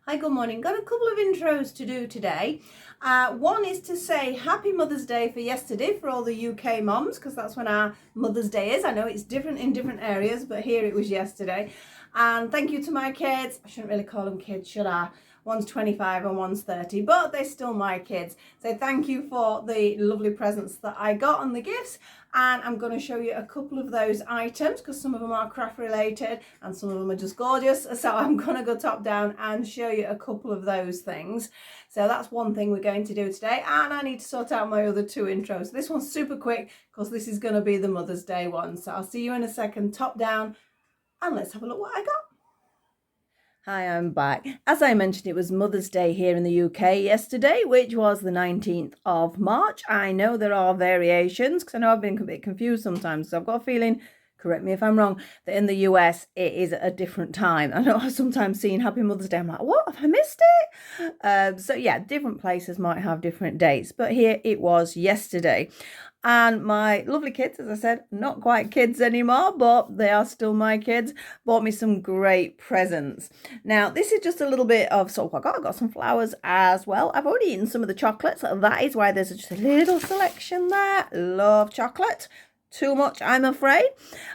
Hi, good morning. Got a couple of intros to do today. One is to say Happy Mother's Day for yesterday for all the UK moms, because that's when our Mother's Day is. I know it's different in different areas, but here it was yesterday. And thank you to my kids. I shouldn't really call them kids, should I? One's 25 and one's 30, but they're still my kids. So thank you for the lovely presents that I got and the gifts. And I'm going to show you a couple of those items because some of them are craft related and some of them are just gorgeous. So I'm going to go top down and show you a couple of those things. So that's one thing we're going to do today. And I need to sort out my other two intros. This one's super quick because this is going to be the Mother's Day one. So I'll see you in a second, top down, and let's have a look what I got. Hi, I'm back. As I mentioned, it was Mother's Day here in the UK yesterday, which was the 19th of March. I know there are variations because I know I've been a bit confused sometimes. So I've got a feeling, correct me if I'm wrong, that in the US it is a different time. I know I've sometimes seen Happy Mother's Day. I'm like, what? Have I missed it? So yeah, different places might have different dates, but here it was yesterday. And my lovely kids, as I said, not quite kids anymore, but they are still my kids, bought me some great presents. Now, this is just a little bit of sort of what I got. I got some flowers as well. I've already eaten some of the chocolates. So that is why there's just a little selection there. Love chocolate. Too much, I'm afraid.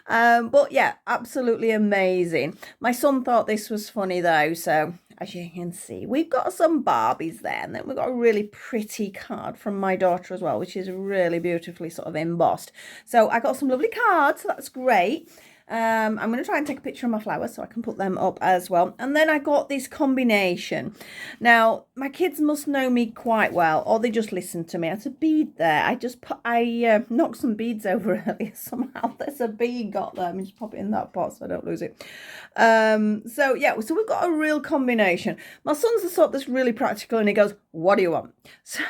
But yeah, absolutely amazing. My son thought this was funny though, so as you can see, we've got some Barbies there, and then we've got a really pretty card from my daughter as well, which is really beautifully sort of embossed. So I got some lovely cards, so that's great. I'm going to try and take a picture of my flowers so I can put them up as well. And then I got this combination. Now, my kids must know me quite well, or they just listen to me. There's a bead there. I knocked some beads over earlier somehow. There's a bead got there. Let me just pop it in that pot so I don't lose it. So we've got a real combination. My son's the sort that's really practical, and he goes, what do you want? So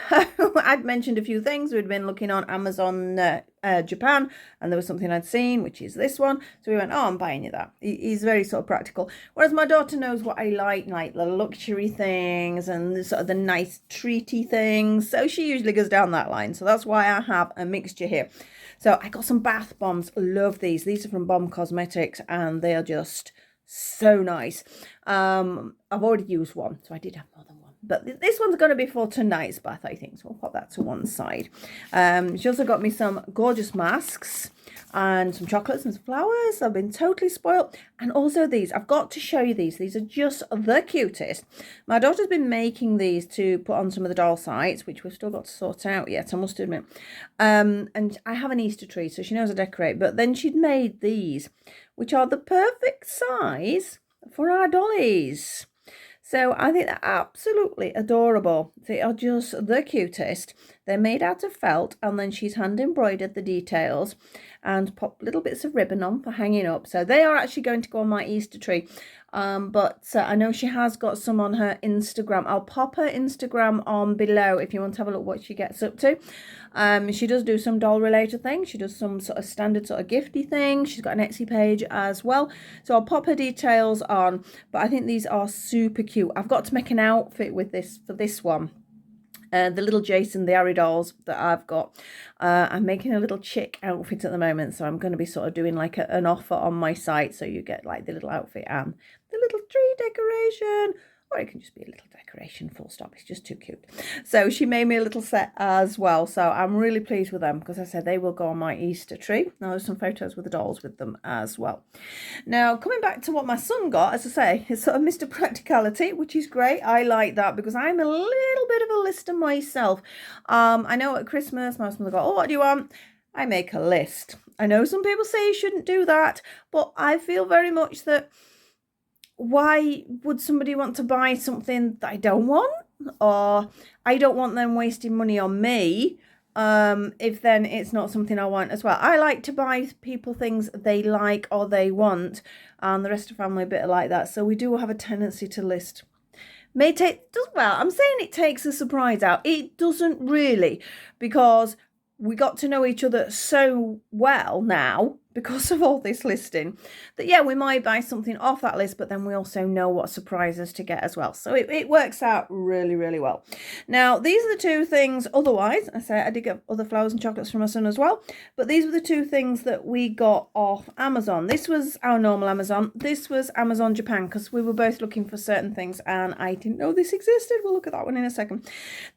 I'd mentioned a few things. We'd been looking on Amazon Japan, and there was something I'd seen, which is this one. So we went, oh, I'm buying you that. He's very sort of practical. Whereas my daughter knows what I like the luxury things and the sort of the nice treaty things. So she usually goes down that line. So that's why I have a mixture here. So I got some bath bombs. Love these. These are from Bomb Cosmetics, and they are just so nice. I've already used one, so I did have more than one. But this one's going to be for tonight's bath, I think. So we'll pop that to one side. She also got me some gorgeous masks and some chocolates and some flowers. I've been totally spoiled. And also these. I've got to show you these. These are just the cutest. My daughter's been making these to put on some of the doll sites, which we've still got to sort out yet, I must admit. And I have an Easter tree, so she knows I decorate. But then she'd made these, which are the perfect size for our dollies. So I think they're absolutely adorable. They are just the cutest. They're made out of felt, and then she's hand embroidered the details and popped little bits of ribbon on for hanging up. So they are actually going to go on my Easter tree. But I know she has got some on her Instagram. I'll pop her Instagram on below if you want to have a look what she gets up to. She does do some doll related things. She does some sort of standard sort of gifty things. She's got an Etsy page as well. So I'll pop her details on. But I think these are super cute. I've got to make an outfit with this for this one. The little Jason, the Ari dolls that I've got. I'm making a little chick outfit at the moment, so I'm going to be sort of doing like an offer on my site, so you get like the little outfit and the little tree decoration, or it can just be a little decoration, full stop. It's just too cute. So she made me a little set as well, so I'm really pleased with them because I said they will go on my Easter tree. Now there's some photos with the dolls with them as well. Now coming back to what my son got, as I say, it's sort of Mr. Practicality, which is great. I like that because I'm a little bit of a lister myself. I know at Christmas most of them go, oh, what do you want? I make a list. I know some people say you shouldn't do that, but I feel very much that why would somebody want to buy something that I don't want? Or I don't want them wasting money on me if then it's not something I want as well. I like to buy people things they like or they want, and the rest of the family a bit like that. So we do have a tendency to list. I'm saying it takes the surprise out. It doesn't really, because we got to know each other so well now because of all this listing, that yeah, we might buy something off that list, but then we also know what surprises to get as well. So it works out really, really well. Now, these are the two things. Otherwise, I say I did get other flowers and chocolates from my son as well, but these were the two things that we got off Amazon. This was our normal Amazon. This was Amazon Japan, because we were both looking for certain things and I didn't know this existed. We'll look at that one in a second.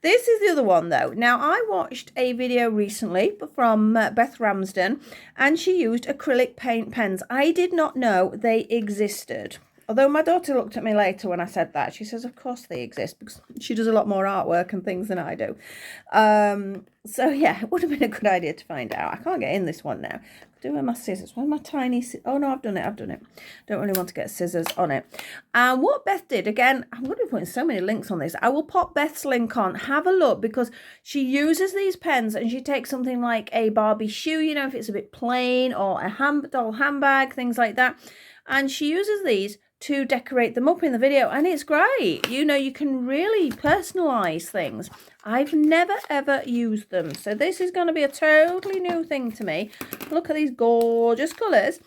This is the other one though. Now, I watched a video recently from Beth Ramsden, and she used acrylic paint pens. I did not know they existed. Although my daughter looked at me later when I said that. She says, of course they exist, because she does a lot more artwork and things than I do. So yeah, it would have been a good idea to find out. I can't get in this one now. Do my scissors. Where's my tiny oh no, I've done it. Don't really want to get scissors on it. And what Beth did, again, I'm going to be putting so many links on this. I will pop Beth's link on. Have a look, because she uses these pens and she takes something like a Barbie shoe, you know, if it's a bit plain, or a doll handbag, things like that. And she uses these to decorate them up in the video, and it's great. You know, you can really personalize things. I've never ever used them, so this is going to be a totally new thing to me. Look at these gorgeous colors.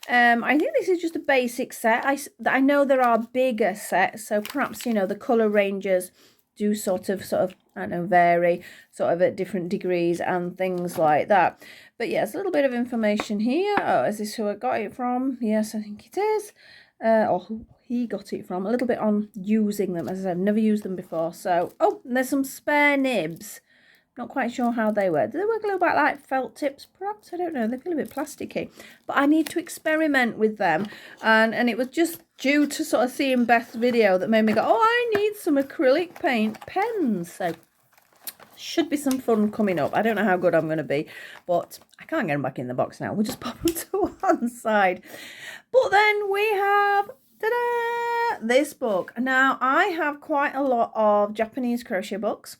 I think this is just a basic set. I know there are bigger sets, so perhaps, you know, the color ranges do sort of I don't know, vary sort of at different degrees and things like that. But yes, a little bit of information here. Oh, is this who I got it from? Yes, I think it is. Or who he got it from. A little bit on using them. As I said, I've never used them before. So, oh, and there's some spare nibs. Not quite sure how they work. Do they work a little bit like felt tips, perhaps? I don't know. They feel a bit plasticky. But I need to experiment with them. And it was just due to sort of seeing Beth's video that made me go, oh, I need some acrylic paint pens. So, should be some fun coming up. I don't know how good I'm going to be, but I can't get them back in the box now. We'll just pop them to one side. But then we have, ta-da, this book. Now, I have quite a lot of Japanese crochet books.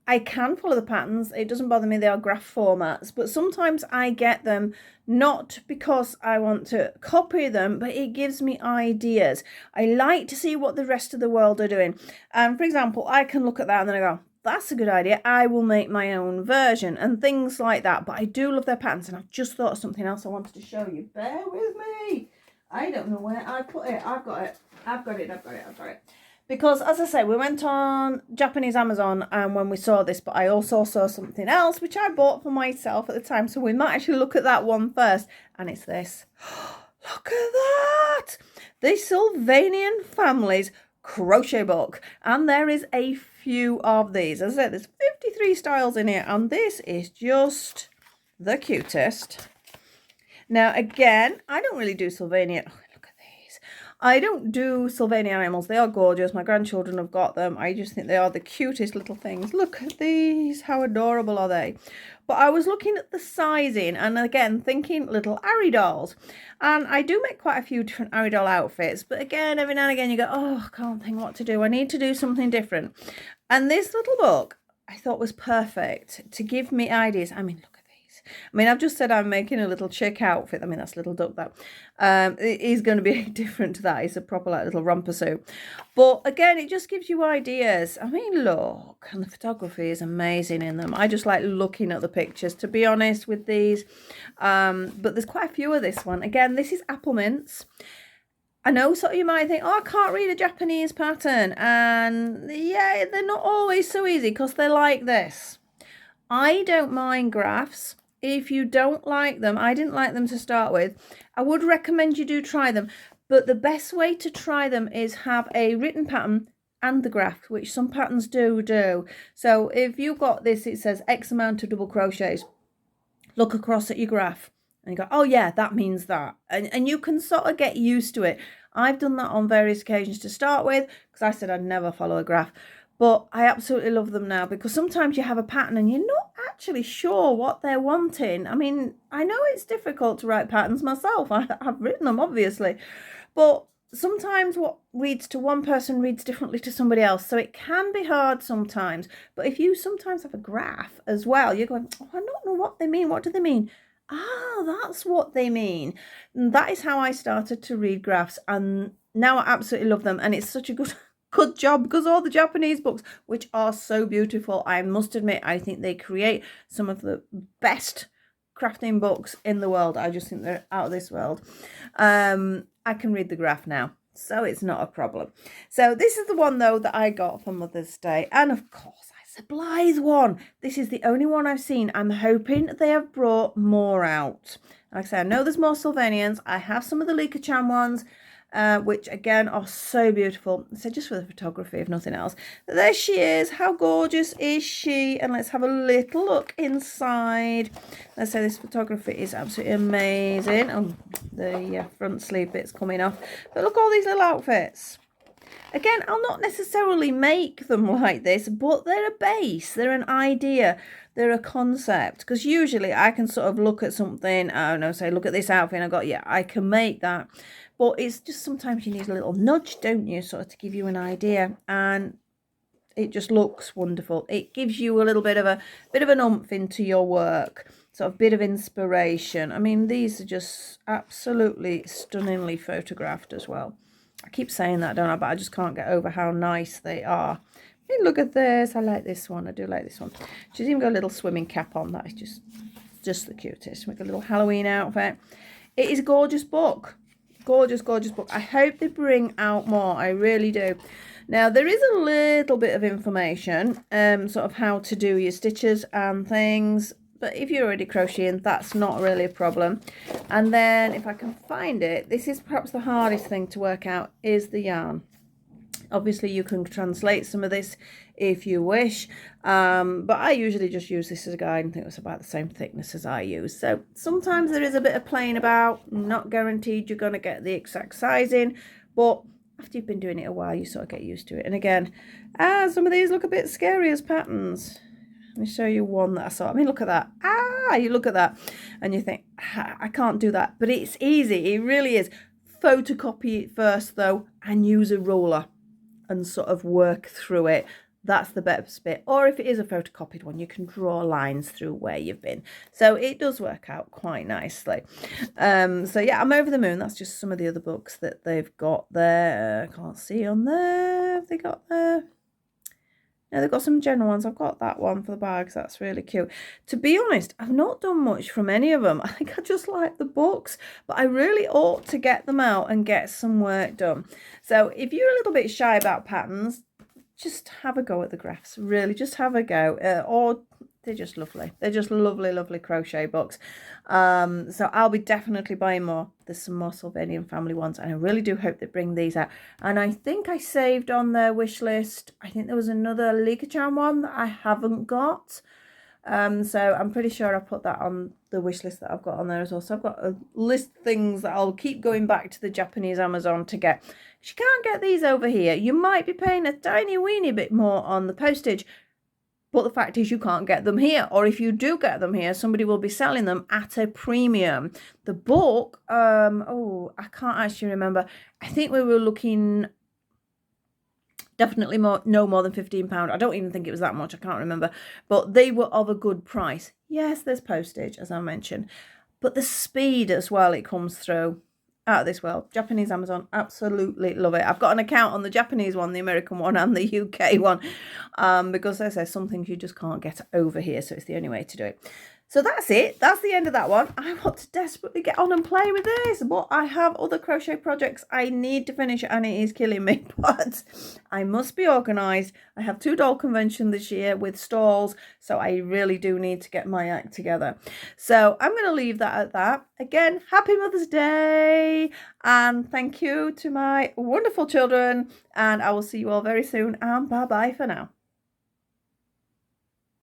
I can follow the patterns. It doesn't bother me. They are graph formats, but sometimes I get them not because I want to copy them, but it gives me ideas. I like to see what the rest of the world are doing. And for example, I can look at that and then I go, that's a good idea. I will make my own version and things like that. But I do love their patterns, and I've just thought of something else I wanted to show you. Bear with me. I don't know where I put it. I've got it. Because, as I say, we went on Japanese Amazon and when we saw this, but I also saw something else which I bought for myself at the time. So we might actually look at that one first. And it's this. Look at that. The Sylvanian Families crochet book. And there is a few of these. As I said, there's 53 styles in here. And this is just the cutest. Now, again, I don't really do Sylvanian. I don't do Sylvanian animals. They are gorgeous. My grandchildren have got them. I just think they are the cutest little things. Look at these. How adorable are they? But I was looking at the sizing and again thinking little Ari dolls. And I do make quite a few different Ari doll outfits. But again, every now and again you go, oh, I can't think what to do. I need to do something different. And this little book I thought was perfect to give me ideas. I mean, look. I mean, I've just said I'm making a little chick outfit. I mean, that's a little duck, that. It is going to be different to that. It's a proper like little romper suit. But again, it just gives you ideas. I mean, look, and the photography is amazing in them. I just like looking at the pictures, to be honest, with these. But there's quite a few of this one. Again, this is apple mints. I know sort of you might think, oh, I can't read a Japanese pattern. And yeah, they're not always so easy because they're like this. I don't mind graphs. If you don't like them, I didn't like them to start with, I would recommend you do try them. But the best way to try them is have a written pattern and the graph, which some patterns do. So if you've got this, it says X amount of double crochets. Look across at your graph and you go, oh yeah, that means that. And you can sort of get used to it. I've done that on various occasions to start with because I said I'd never follow a graph. But I absolutely love them now because sometimes you have a pattern and you're not actually sure what they're wanting. I mean, I know it's difficult to write patterns myself. I've written them, obviously. But sometimes what reads to one person reads differently to somebody else. So it can be hard sometimes. But if you sometimes have a graph as well, you're going, oh, I don't know what they mean. What do they mean? Ah, that's what they mean. And that is how I started to read graphs. And now I absolutely love them. And it's such a good job, because all the Japanese books, which are so beautiful, I must admit, I think they create some of the best crafting books in the world. I just think they're out of this world. I can read the graph now, so it's not a problem. So this is the one, though, that I got for Mother's Day. And, of course, it's a Blythe one. This is the only one I've seen. I'm hoping they have brought more out. Like I say, I know there's more Sylvanians. I have some of the Lika Chan ones, which again are so beautiful. So just for the photography, if nothing else. There she is. How gorgeous is she? And let's have a little look inside. Let's say this photography is absolutely amazing. Oh, the front sleeve bit's coming off. But look, all these little outfits. Again, I'll not necessarily make them like this, but they're a base, they're an idea, they're a concept. Because usually I can sort of look at something, I don't know, say, look at this outfit, and I got, yeah, I can make that. But it's just sometimes you need a little nudge, don't you, sort of to give you an idea. And it just looks wonderful. It gives you a little bit of an oomph into your work, sort of bit of inspiration. I mean, these are just absolutely stunningly photographed as well. I keep saying that, don't I? But I just can't get over how nice they are. Hey, look at this. I like this one. I do like this one. She's even got a little swimming cap on. That is just the cutest. Make a little Halloween outfit. It is a gorgeous book. Gorgeous, gorgeous book. I hope they bring out more. I really do. Now, there is a little bit of information, sort of how to do your stitches and things. But if you're already crocheting, that's not really a problem. And then if I can find it, this is perhaps the hardest thing to work out, is the yarn. Obviously, you can translate some of this if you wish. But I usually just use this as a guide. I think it's about the same thickness as I use. So sometimes there is a bit of playing about. Not guaranteed you're going to get the exact sizing. But after you've been doing it a while, you sort of get used to it. And again, some of these look a bit scary as patterns. Let me show you one that I saw. I mean, look at that. You look at that and you think, I can't do that. But it's easy. It really is. Photocopy it first, though, and use a ruler and sort of work through it. That's the best bit. Or if it is a photocopied one, you can draw lines through where you've been. So it does work out quite nicely. So yeah, I'm over the moon. That's just some of the other books that they've got there. I can't see on there. Have they got there? No, they've got some general ones. I've got that one for the bags. That's really cute. To be honest, I've not done much from any of them. I think I just like the books, but I really ought to get them out and get some work done. So if you're a little bit shy about patterns, just have a go at the graphs. Really, just have a go. Or they're just lovely. They're just lovely, lovely crochet books. So I'll be definitely buying more. There's some more Sylvanian family ones, and I really do hope they bring these out. And I think I saved on their wish list, I think there was another Lika Chan one that I haven't got. So I'm pretty sure I put that on the wish list that I've got on there as well. So I've got a list of things that I'll keep going back to the Japanese Amazon to get. If you can't get these over here, you might be paying a tiny weeny bit more on the postage. But the fact is you can't get them here. Or if you do get them here, somebody will be selling them at a premium. The book, I can't actually remember. I think we were looking definitely no more than £15. I don't even think it was that much. I can't remember. But they were of a good price. Yes, there's postage, as I mentioned. But the speed as well it comes through. Out of this world. Japanese Amazon, absolutely love it. I've got an account on the Japanese one, the American one, and the UK one, because as I say, some things you just can't get over here, so it's the only way to do it. So that's it. That's the end of that one. I want to desperately get on and play with this, but I have other crochet projects I need to finish, and it is killing me. But I must be organised. I have 2 doll convention this year with stalls, so I really do need to get my act together. So I'm going to leave that at that. Again, happy Mother's Day, and thank you to my wonderful children, and I will see you all very soon, and bye-bye for now.